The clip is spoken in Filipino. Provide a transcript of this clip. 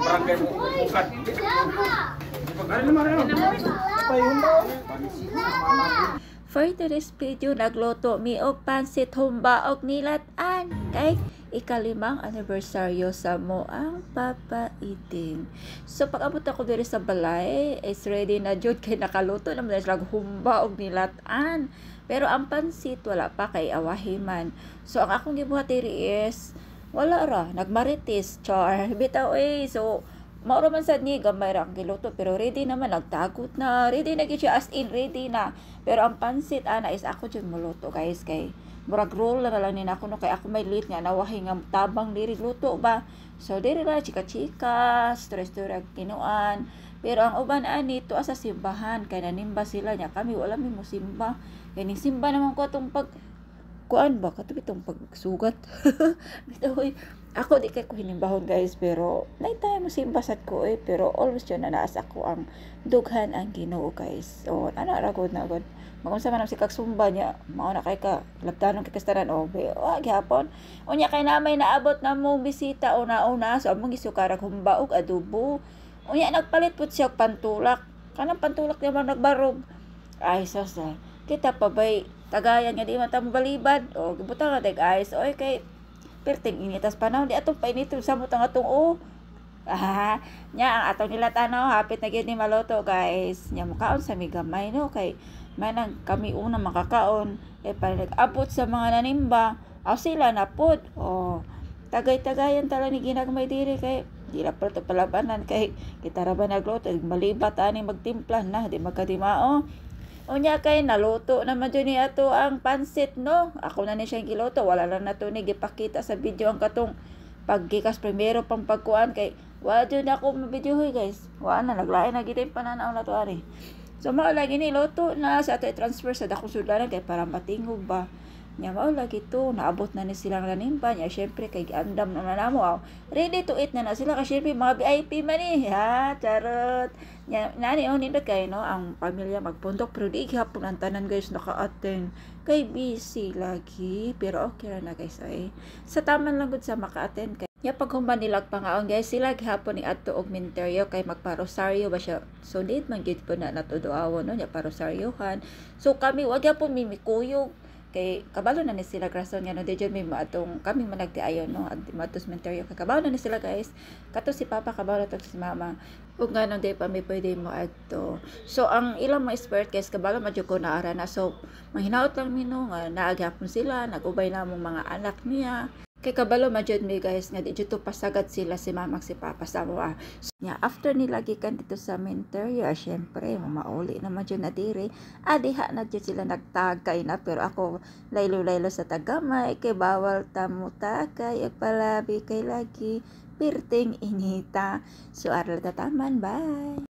barangay mo bukat. For today's video, nagluto mi og pansit humbaog nilat-an kay ikalimang anibersaryo sa moang papaiting. So pag abot ako diri sa balay, is ready na jud kay nakaluto naman na sila humbaog nilat-an. Pero ang pansit wala pa kay awahiman. So ang akong gibuhat diri is wala ra, nagmarites char bitaw so mauro man sad ni gamay ra ang giluto pero ready naman, nagtagot na, ready na gyud siya, as in ready na. Pero ang pansit ana is ako jud muluto guys, kay murag roll na lang ni nako no, kay ako may late nga nawahi nga tabang diri luto ba. So diri ra chika-chika, stress-stress kinuan. Pero ang uban ani to sa simbahan kay nanimba sila nya, kami wala mi mo simba. Kay ning simba naman ko atong pag kuan ba kato bitong pagsugat. Bitaw ako di kay ko hinimbahon guys, pero night time mo simbasat ko pero always yun na naasa ko ang dughan ang Ginoo guys. So ana ra gud na gud magunsa man ang sikag sumba niya mao na kay ka labtanon kay kastaran be gihapon unya kay namay naabot na mong bisita una so among gisukarag humba og adobo. Unya nagpalit pud siya og pantulak, kanang pantulak naman nagbarog. Ay sus kita pa bay tagayan nga di man ta balibad o gibutang nga ice oy kay perting initas panahon di atong painiton sa mutang atong nya ang atong nilatano hapit na gyud ni maloto guys. Nya mukaon sa migamay no kay manang kami una makakaon kay pa nag-abot sa mga nanimba aw sila na pud tagay-tagayan tala ni ginagmay diri kay di ra pa to palabanan kay kita ra ba nagluto malibat ani magtimpla na di magkadimao. Unya kay naluto naman dyan ni ato ang pansit no. Ako na ni siyang giluto. Wala lang na to ni gipakita sa video ang katong paggikas primero pang pagkuan kay wala dyan ako mabidyohoy guys. Wala na naglain na gitay pananaw na to ari. So mao lagi ni luto na sa ato i-transfer sa dakong sudlanan kay para matingog ba. Nya mao lagi to naabot na ni silang nanimba nya syempre kay giandam na namo ready to eat na sila kasi syempre mga VIP man charot. Nya nani nindot kay no ang pamilya magpundok pero di gihapon ang tanan guys naka-attend kay busy lagi pero okay ra na guys sa taman lang gud sa maka-attend kay nya pag humban nilag pangaon guys sila gihapon ni adto og menteryo kay magparosaryo ba siya so need man gid po na natuduawon no nya parosaryohan. So kami wag gyapon mimikuyog kay kabalo na ni sila grason nga no di jud may atong kami managti ayon no at matos mentoryo kay kabalo na ni sila guys kato si papa kabalo to si mama ug nganong di pa may pwede mo adto. So ang ilang mga expert guys kabalo madyo ko na ara na so mahinaot lang mino nga naagyapon sila nagubay na mong mga anak niya kay kabalo majud mi guys nga di jud to pasagad sila si mama si papa sa mga so, after nila gikan dito sa mentoryo syempre mauli naman jud na diri diha na jud sila nagtagay na pero ako laylo sa tagamay kay bawal tamo tagay ug palabi kay lagi perting inita. So aral tataman bye.